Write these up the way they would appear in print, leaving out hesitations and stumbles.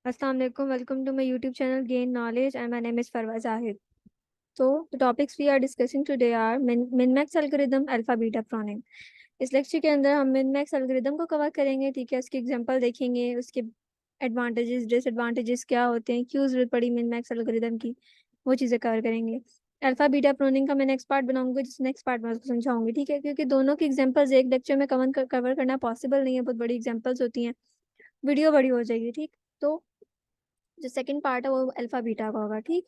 अस्सलाम वालेकुम, welcome to my YouTube channel gain knowledge and my name is Farwa Zahid. तो the topics we are discussing today are minimax algorithm, alpha beta pruning. इस lecture के अंदर हम minmax algorithm को cover करेंगे, ठीक है। उसके एग्जांपल देखेंगे, उसके एडवांटेजेस डिसएडवांटेजेस क्या होते हैं, क्यों जरूरत पड़ी मिनमैक्स एल्गोरिदम की, वो चीज़ें कवर करेंगे। अल्फा बीटा प्रोनिंग का मैं नेक्स्ट पार्ट बनाऊंगी, जिस नेक्स्ट पार्ट में उसको समझाऊंगी, ठीक है। क्योंकि दोनों की एग्जांपल्स एक लेक्चर में कवर करना पॉसिबल नहीं है, बहुत बड़ी एग्जांपल्स होती हैं, वीडियो बड़ी हो जाएगी, ठीक। तो जो सेकंड पार्ट है वो अल्फा बीटा का होगा, ठीक।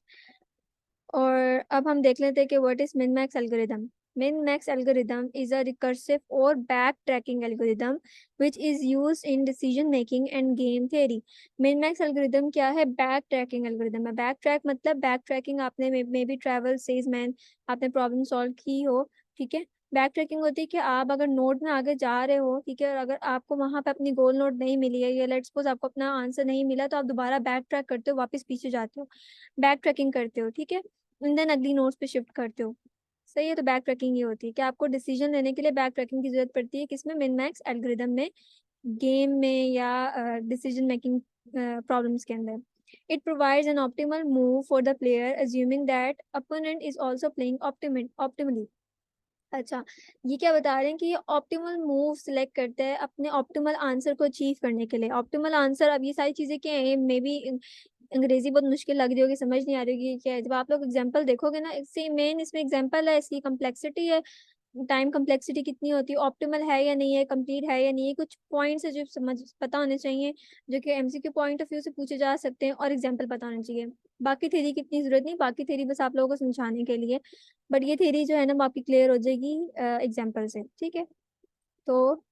और अब हम देख लेते हैं कि what is min max algorithm. Min max algorithm is a recursive और backtracking algorithm which is used in decision making and game theory. Min max algorithm क्या है? बैक ट्रैकिंग एल्गोरिदम है। बैक ट्रैक मतलब backtracking, आपने maybe travel salesman, आपने problem solve की हो, ठीक है। बैक ट्रैकिंग होती है कि आप अगर नोड में आगे जा रहे हो, ठीक है, और अगर आपको वहां पे अपनी गोल नोड नहीं मिली है, या लेट्स सपोज आपको अपना आंसर नहीं मिला, तो आप दोबारा बैक ट्रैक करते हो, वापस पीछे जाते हो, बैक ट्रैकिंग करते हो, ठीक है। देन अगली नोट्स पे शिफ्ट करते हो। सही है। तो बैक ट्रैकिंग ये होती है कि आपको डिसीजन लेने के लिए बैक ट्रैकिंग की जरूरत पड़ती है, किसमें? मिन मैक्स एल्गोरिदम में, गेम में, या डिसीजन मेकिंग प्रॉब्लम्स के अंदर। It provides N optimal move for the player assuming that opponent is also playing optimally. अच्छा, ये क्या बता रहे हैं कि ये ऑप्टिमल मूव सिलेक्ट करते हैं अपने ऑप्टिमल आंसर को अचीव करने के लिए। ऑप्टिमल आंसर, अब ये सारी चीजें क्या है, मे बी अंग्रेजी बहुत मुश्किल लग रही होगी, समझ नहीं आ रही होगी क्या है। जब आप लोग एग्जांपल देखोगे ना, इससे मेन इसमें एग्जांपल है, इसकी कम्प्लेक्सिटी है, टाइम कम्प्लेक्सिटी कितनी होती है, ऑप्टिमल है या नहीं है, कंप्लीट है या नहीं है, कुछ पॉइंट्स है जो समझ पता होने चाहिए, जो कि एमसीक्यू पॉइंट ऑफ व्यू से पूछे जा सकते हैं, और एग्जांपल पता होना चाहिए। बाकी थ्योरी की इतनी जरूरत नहीं, बाकी थ्योरी बस आप लोगों को समझाने के लिए, बट ये थ्योरी जो है ना वो आपकी क्लियर हो जाएगी एग्जाम्पल से, ठीक है। तो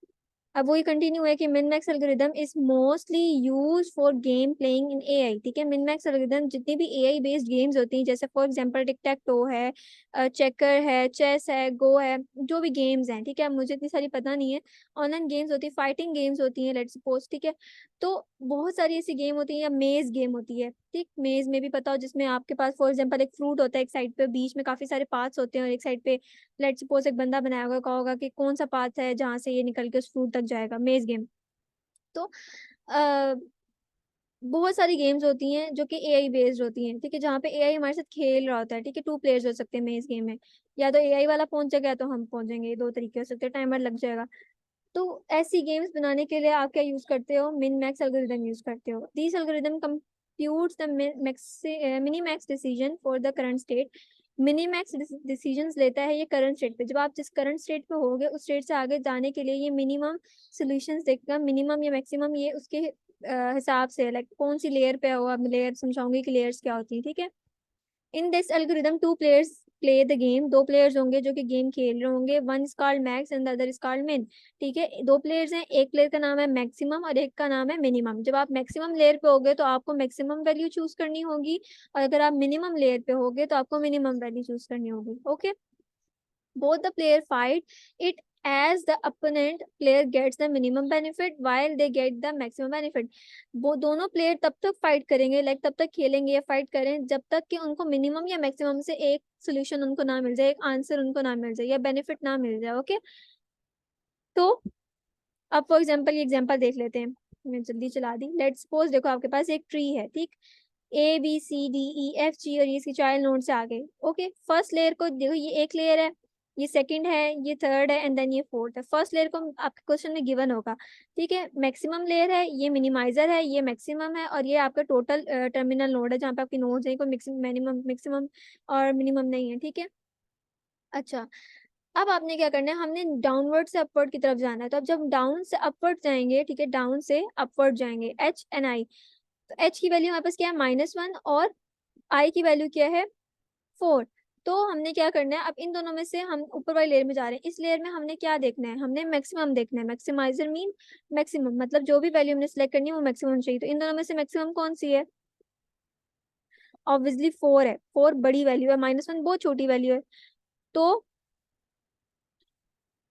अब वही कंटिन्यू है कि minmax algorithm is mostly use for game playing in AI, ठीक है। मिनमैक्स एल्गोरिदम जितनी भी एआई बेस्ड गेम्स होती हैं, जैसे for example tick tech to है, चेकर है, चेस है, गो है, जो भी गेम्स हैं, ठीक है। मुझे इतनी सारी पता नहीं है। ऑनलाइन गेम्स होती है, फाइटिंग गेम्स होती हैं, लेट्स सपोज, ठीक है। तो बहुत सारी ऐसी गेम होती है, या मेज गेम होती है, ठीक। मेज में भी पता हो, जिसमें आपके पास फॉर एग्जांपल एक फ्रूट होता है, एक साइड पे बीच में काफी सारे पार्ट्स होते हैं, और एक साइड पे लेट्स सपोज एक बंदा बनाया होगा, कहा होगा कि कौन सा पाथ है जहाँ से ये निकल के उस फ्रूट तक जाएगा, मेज गेम। तो आ, बहुत सारी गेम्स होती हैं जो कि एआई बेस्ड होती हैं, ठीक है, जहाँ पे एआई हमारे साथ खेल रहा होता है, ठीक है। 2 प्लेयर्स हो सकते हैं मेज गेम में, या तो एआई वाला पहुंचेगा या तो हम पहुंचेंगे, ये 2 तरीके हो सकते हैं, टाइमर लग जाएगा। तो ऐसी गेम्स बनाने के लिए आप क्या यूज करते हो? मिन मैक्स एल्गोरिदम यूज करते हो। This algorithm computes the mini max decision for the current state. Mini max decisions लेता है ये करंट स्टेट पे, जब आप जिस करंट स्टेट पे होगे उस स्टेट से आगे जाने के लिए ये मिनिमम सॉल्यूशंस देखेगा, मिनिमम या मैक्सिमम, ये उसके हिसाब से, लाइक कौन सी लेयर पे हो। अब लेयर समझाऊंगी कि लेयर्स क्या होती है, ठीक है। In this algorithm 2 players play the game, 2 players होंगे जो कि गेम खेल रहे होंगे। One is called max and the other is called मिन, ठीक है। 2 प्लेयर्स हैं, एक प्लेयर का नाम है मैक्सिमम और एक का नाम है मिनिमम। जब आप मैक्सिमम लेयर पे होगे तो आपको मैक्सिमम वैल्यू चूज करनी होगी, और अगर आप मिनिमम लेयर पे होगे तो आपको मिनिमम वैल्यू चूज करनी होगी, okay. both the player fight it as the opponent player gets the minimum benefit while they get the maximum benefit। वो दोनों प्लेयर तब तक फाइट करेंगे, लाइक तब तक खेलेंगे या फाइट करें जब तक कि उनको मिनिमम या मैक्सिमम से एक सोल्यूशन उनको ना मिल जाए, एक आंसर उनको ना मिल जाए, या बेनिफिट ना मिल जाए, ओके। तो अब फॉर एग्जांपल ये एग्जांपल देख लेते हैं, मैं जल्दी चला दी। लेट्स सपोज देखो आपके पास एक ट्री है, ठीक। A B C D E F G, और ये इसकी चाइल्ड नोड से आगे, ओके। फर्स्ट लेयर को देखो, ये एक लेयर है, ये सेकंड है, ये थर्ड है, एंड देन ये फोर्थ है। फर्स्ट लेयर को आपके क्वेश्चन में गिवन होगा, ठीक है। मैक्सिमम लेयर है, ये मिनिमाइजर है, ये मैक्सिमम है, और ये आपका टोटल टर्मिनल नोड है, जहाँ पे आपकी नोड्स है, कोई मैक्सिमम और मिनिमम नहीं है, ठीक है। अच्छा, अब आपने क्या करना है, हमने डाउनवर्ड से अपवर्ड की तरफ जाना है। तो अब जब डाउन से अपवर्ड जाएंगे, ठीक है, डाउन से अपवर्ड जाएंगे, H and I। तो H की वैल्यू हमारे पास क्या है? -1, और I की वैल्यू क्या है? 4। तो हमने क्या करना है, अब इन दोनों में से हम ऊपर वाली लेयर में जा रहे हैं, इस लेयर में हमने क्या देखना है? हमने मैक्सिमम देखना है। मैक्सिमाइजर मीन मैक्सिमम, मतलब जो भी वैल्यू हमने सेलेक्ट करनी है वो मैक्सिमम चाहिए। तो इन दोनों में से मैक्सिमम कौन सी है? ऑब्वियसली 4 है, 4 बड़ी वैल्यू है, -1 बहुत छोटी वैल्यू है। तो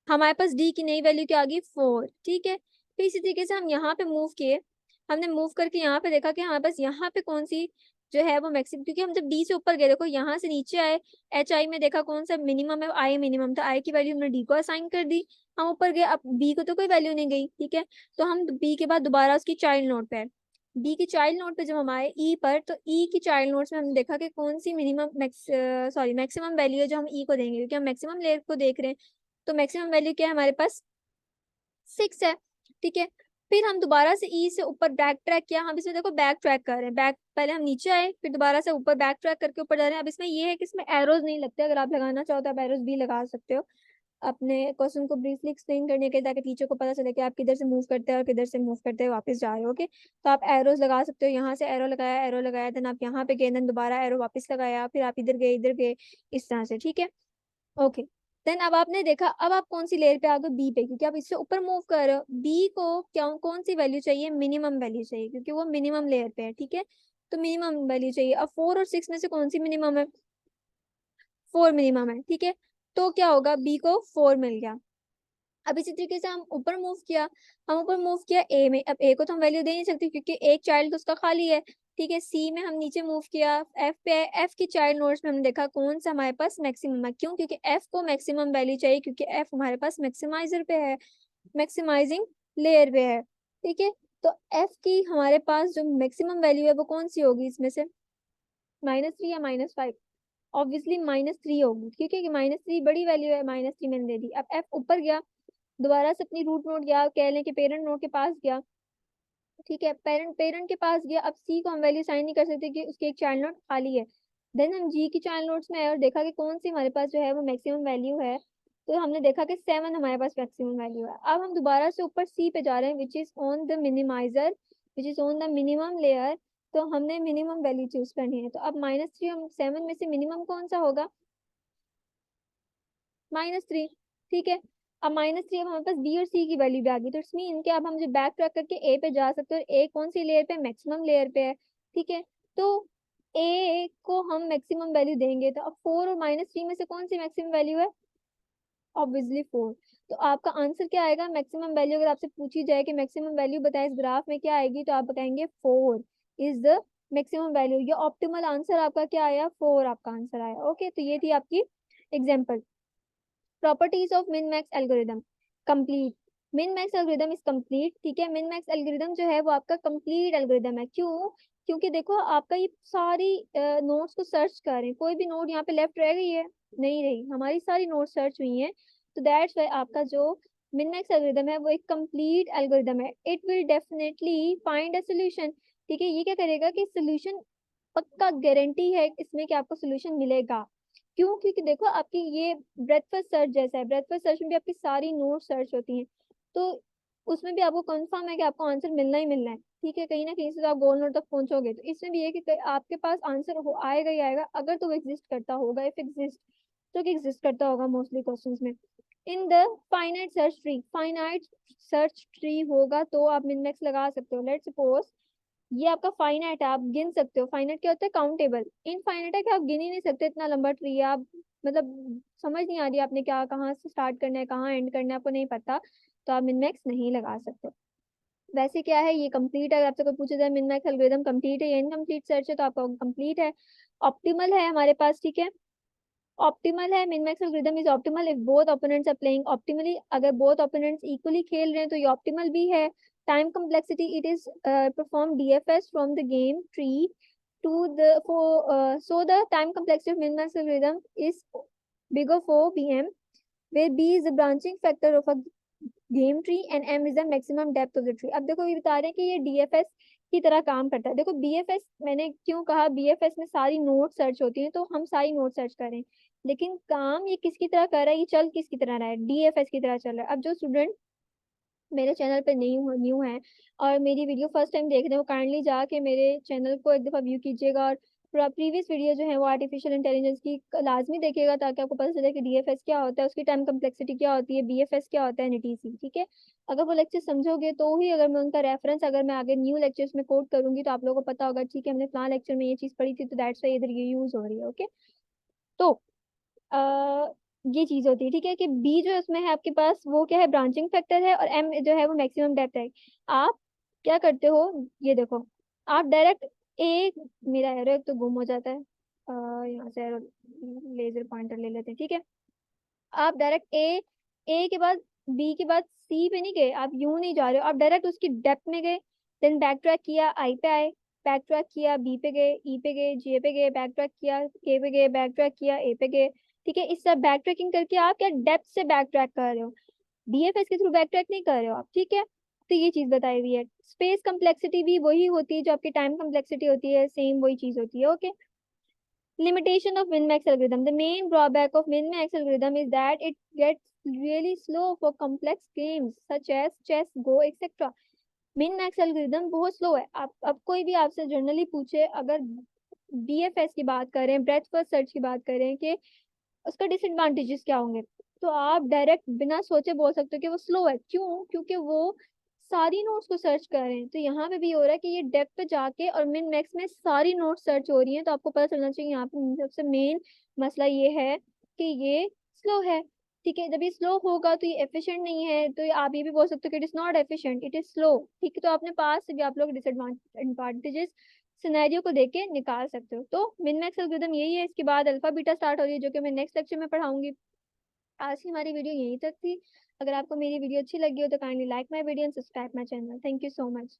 हमारे पास डी की नई वैल्यू क्या आ गई? 4, ठीक है। फिर इसी तरीके से हम यहाँ पे मूव किए, हमने मूव करके यहाँ पे देखा कि हमारे पास यहाँ पे कौन सी जो है वो मैक्सिमम, क्योंकि हम जब डी से ऊपर गए, देखो यहाँ से नीचे आए, HI में देखा कौन सा मिनिमम है, आई मिनिमम था, आई की वैल्यू हमने डी को असाइन कर दी। हम ऊपर गए, अब बी को तो कोई वैल्यू नहीं गई, ठीक है। तो हम बी के बाद दोबारा उसकी चाइल्ड नोड पे है, बी की चाइल्ड नोड पे जब हम आए ई पर, तो ई की चाइल्ड नोड्स में हमने देखा कि कौन सी मैक्सिमम वैल्यू है जो हम ई को देंगे, क्योंकि हम मैक्सिमम लेयर को देख रहे हैं। तो मैक्सिमम वैल्यू क्या है हमारे पास, 6 है। ठीक है, फिर हम दोबारा से ई से ऊपर बैक ट्रैक किया। हम इसमें देखो बैक ट्रैक कर रहे हैं, बैक पहले हम नीचे आए, फिर दोबारा से ऊपर बैक ट्रैक करके ऊपर जा रहे हैं। अब इसमें ये है कि इसमें एरोज नहीं लगते, अगर आप लगाना चाहो तो आप एरोज भी लगा सकते हो अपने क्वेश्चन को ब्रीफली एक्सप्लेन करने के, ताकि टीचर को पता चले कि आप किधर से मूव करते हैं और किधर से मूव करते हैं वापस जा रहे हो। ओके, तो आप एरोज लगा सकते हो, यहाँ से एरो लगाया, देन आप यहाँ पे गए, देन दोबारा एरो वापस लगाया, फिर आप इधर गए, इस तरह से। ठीक है, ओके। देन अब आपने देखा, अब आप कौन सी लेयर पे आ गए, बी पे, क्योंकि आप इससे ऊपर मूव कर रहे हो। बी को क्या, कौन सी वैल्यू चाहिए, मिनिमम वैल्यू चाहिए, क्योंकि वो मिनिमम लेयर पे है। ठीक है, तो मिनिमम वैल्यू चाहिए। अब 4 और 6 में से कौन सी मिनिमम है, 4 मिनिमम है। ठीक है, तो क्या होगा, बी को 4 मिल गया। अब इसी तरीके से हम ऊपर मूव किया, हम ऊपर मूव किया ए में। अब ए को तो हम वैल्यू दे नहीं सकते क्योंकि एक चाइल्ड तो उसका खाली है। ठीक है, सी में हम नीचे मूव किया, एफ पे है। एफ की चाइल्ड नोड्स में हमने देखा कौन सा हमारे पास मैक्सिमम है, क्यों, क्योंकि एफ को मैक्सिमम वैल्यू चाहिए, क्योंकि एफ हमारे पास मैक्सिमाइजर पे है, मैक्सिमाइजिंग लेयर पे है। ठीक है, तो एफ की हमारे पास जो मैक्सिमम वैल्यू है वो कौन सी होगी इसमें से, -3 या -5, ऑब्वियसली -3 होगी, क्योंकि -3 बड़ी वैल्यू है, -3 मैंने दे दी। अब एफ ऊपर गया, दोबारा से अपनी रूट नोड गया, कह लें कि पेरेंट नोड के पास गया। ठीक है, पेरेंट पेरेंट के पास गया। अब सी को हम वैल्यू साइन नहीं कर सकते कि उसकी एक चाइल्ड नोड खाली है। देन हम जी की चाइल्ड नोड्स में आए और देखा कि कौन सी हमारे पास जो है वो मैक्सिमम वैल्यू है। तो हमने देखा कि 7 हमारे पास मैक्सिमम वैल्यू है। अब हम दोबारा से ऊपर सी पे जा रहे हैं, which is on the minimiser, which is on the minimum layer. तो हमने मिनिमम वैल्यू चूज करनी है। तो अब -3, हम 7 में से मिनिमम कौन सा होगा, -3। ठीक है, अब -3, अब हमारे पास बी और सी की वैल्यू भी आ गई, तो इट्स मीन कि अब हम जो बैक ट्रैक करके ए पे जा सकते हैं, और ए कौन सी लेयर पे, मैक्सिमम लेयर पे है। ठीक है, तो ए को हम मैक्सिमम वैल्यू देंगे, तो अब 4 और -3 में से कौन सी मैक्सिमम वैल्यू है, ऑब्वियसली 4। तो आपका आंसर क्या आएगा, मैक्सिमम वैल्यू अगर आपसे पूछी जाए कि मैक्सिमम वैल्यू बताए इस ग्राफ में क्या आएगी, तो आप बताएंगे 4 इज द मैक्सिमम वैल्यू। ये ऑप्टिमल आंसर आपका क्या आया, 4 आपका आंसर आया। ओके, तो ये थी आपकी एग्जाम्पल। प्रॉपर्टीज ऑफ मिन मैक्स एल्गोरिदम, कंप्लीट। मिन मैक्स एल्गोरिदम इज कंप्लीट। ठीक है, मिन मैक्स एल्गोरिदम जो है वो आपका कंप्लीट एल्गोरिदम है। क्यों, क्योंकि देखो आपका ये सारी नोट्स को सर्च कर रहे हैं, कोई भी नोट यहाँ पे लेफ्ट रह गई है, नहीं रही, हमारी सारी नोट सर्च हुई हैं। तो दैट्स वाई आपका जो मिन मैक्स एल्गोरिदम है वो एक कंप्लीट एल्गोरिदम है। It will definitely find a solution. ठीक है, ये क्या करेगा कि सोल्यूशन, पक्का गारंटी है इसमें कि आपको सोल्यूशन मिलेगा। क्यों, क्योंकि देखो आपकी ये ब्रेथ फर्स्ट सर्च जैसा है, ब्रेथ फर्स्ट सर्च में भी आपकी सारी नोट सर्च होती हैं, तो उसमें भी आपको कंफर्म है कि आपको आंसर मिलना ही मिलना है। ठीक है, कहीं ना कहीं से तो आप गोल नोट तक पहुंचोगे। तो इसमें भी है कि आपके पास आंसर हो आएगा ही आएगा, अगर तो वो एग्जिस्ट करता होगा, इफ एग्जिस्ट, तो एग्जिस्ट करता होगा मोस्टली क्वेश्चंस में। In the finite search tree, finite search tree होगा तो आप मिन मैक्स लगा सकते हो। लेट्स सपोज ये आपका फाइनाइट है, आप गिन सकते हो। फाइनाइट क्या होता है, काउंटेबल। इनफाइनाइट है कि आप गिन ही नहीं सकते, इतना लंबा ट्री है, आप मतलब समझ नहीं आ रही आपने क्या, कहाँ से स्टार्ट करना है कहाँ एंड करना है आपको नहीं पता, तो आप मिन मैक्स नहीं लगा सकते। वैसे क्या है, ये कंप्लीट है। अगर आपसे कोई पूछे जाए मिन मैक्स एल्गोरिथम कंप्लीट है या इनकम्प्लीट सर्च है, तो आपका कंप्लीट है। ऑप्टिमल है हमारे पास। ठीक है, ऑप्टिमल है, min max algorithm is optimal if both opponents are playing optimally. अगर बोथ ओपोनेंट्स इक्वली खेल रहे हैं तो ये ऑप्टिमल भी है। Time complexity, it is perform DFS from the game tree to the so the time complexity of min-max algorithm is big of OBM, where B is the branching factor of a game tree and m is the maximum depth of the tree. अब देखो ये बता रहे हैं कि ये DFS की तरह काम करता है। देखो बीएफएस, मैंने क्यों कहा बीएफएस में सारी नोट सर्च होती हैं, तो हम सारी नोट सर्च करें, लेकिन काम ये किसकी तरह कर रहा है, ये चल किसकी तरह रहा है, डीएफएस की तरह चल रहा है। अब जो स्टूडेंट मेरे चैनल पे न्यू है और मेरी वीडियो फर्स्ट टाइम देख रहे हैं, वो काइंडली जाके मेरे चैनल को एक दफ़ा व्यू कीजिएगा, और प्रीवियस वीडियो जो है वो आर्टिफिशियल इंटेलिजेंस की लाजमी देखिएगा, ताकि आपको पता चले कि डीएफएस क्या होता है, उसकी टाइम कम्प्लेक्सिटी क्या होती है, बीएफएस क्या होता है, एनटीसी। ठीक है, अगर वो लेक्चर समझोगे तो ही, अगर मैं उनका रेफरेंस अगर मैं आगे न्यू लेक्चर्स में कोट करूंगी तो आप लोगों को पता होगा, ठीक है हमने प्लान लेक्चर में ये चीज़ पढ़ी थी, तो दैट्स वाई इधर ये यूज हो रही है। ओके, तो आ, ये चीज होती है। ठीक है, कि बी जो है उसमें है आपके पास वो क्या है, ब्रांचिंग फैक्टर है, और एम जो है वो मैक्सिमम डेप्थ है। आप क्या करते हो, ये देखो, आप डायरेक्ट ए, मेरा एरो एक तो गुम हो जाता है, यहाँ से एरो लेजर पॉइंटर ले लेते हैं। ठीक है, आप डायरेक्ट ए के बाद बी के बाद सी पे नहीं गए, आप यूं नहीं जा रहे हो, आप डायरेक्ट उसकी डेप्थ में गए। देन बैक ट्रैक किया, आई पे आए, बैक ट्रैक किया, बी पे गए, ई पे गए, जे पे गए, बैक ट्रैक किया, के पे गए, बैक ट्रैक किया, ए पे गए। ठीक है, इस सब बैक ट्रैकिंग करके आप क्या डेप्थ से बैक ट्रैक कर रहे हो, बीएफएस के थ्रू बैक ट्रैक नहीं कर रहे हो आप। ठीक है, तो ये चीज बताई हुई है। स्पेस कम्प्लेक्सिटी भी वही होती है जो आपकी टाइम कम्प्लेक्सिटी होती है, सेम वही चीज होती है। Okay, limitation of min-max algorithm. The main drawback of min-max algorithm is that it gets really slow for complex games such as chess, Go, etc. min-max algorithm बहुत स्लो है। आप अब कोई भी आपसे जनरली पूछे, अगर बीएफएस की बात करें, ब्रेथ फर्स्ट सर्च की बात करें कि उसका डिसएडवांटेजेस क्या होंगे, तो आप डायरेक्ट बिना सोचे बोल सकते हो कि वो स्लो है। क्यों? क्योंकि वो सारी नोट्स को सर्च कर रहे हैं। तो यहाँ पे भी हो रहा है कि ये डेप्थ पे जाके और मिन मैक्स में सारी नोट्स सर्च हो रही हैं। तो आपको पता चलना चाहिए यहाँ पे सबसे मेन मसला ये है कि ये स्लो है। ठीक है, जब ये स्लो होगा तो ये एफिशिएंट नहीं है, तो आप ये भी बोल सकते हो कि it is not efficient, it is slow. ठीक है, तो अपने पास से भी आप लोग डिसएडवांटेजेस सिनेरियो को देख के निकाल सकते हो। तो मिन मैक्स एल्गोरिथम यही है। इसके बाद अल्फा बीटा स्टार्ट हो रही है, जो कि मैं नेक्स्ट लेक्चर में पढ़ाऊंगी। आज की हमारी वीडियो यहीं तक थी। अगर आपको मेरी वीडियो अच्छी लगी हो तो kindly like my video and subscribe my channel. Thank you so much.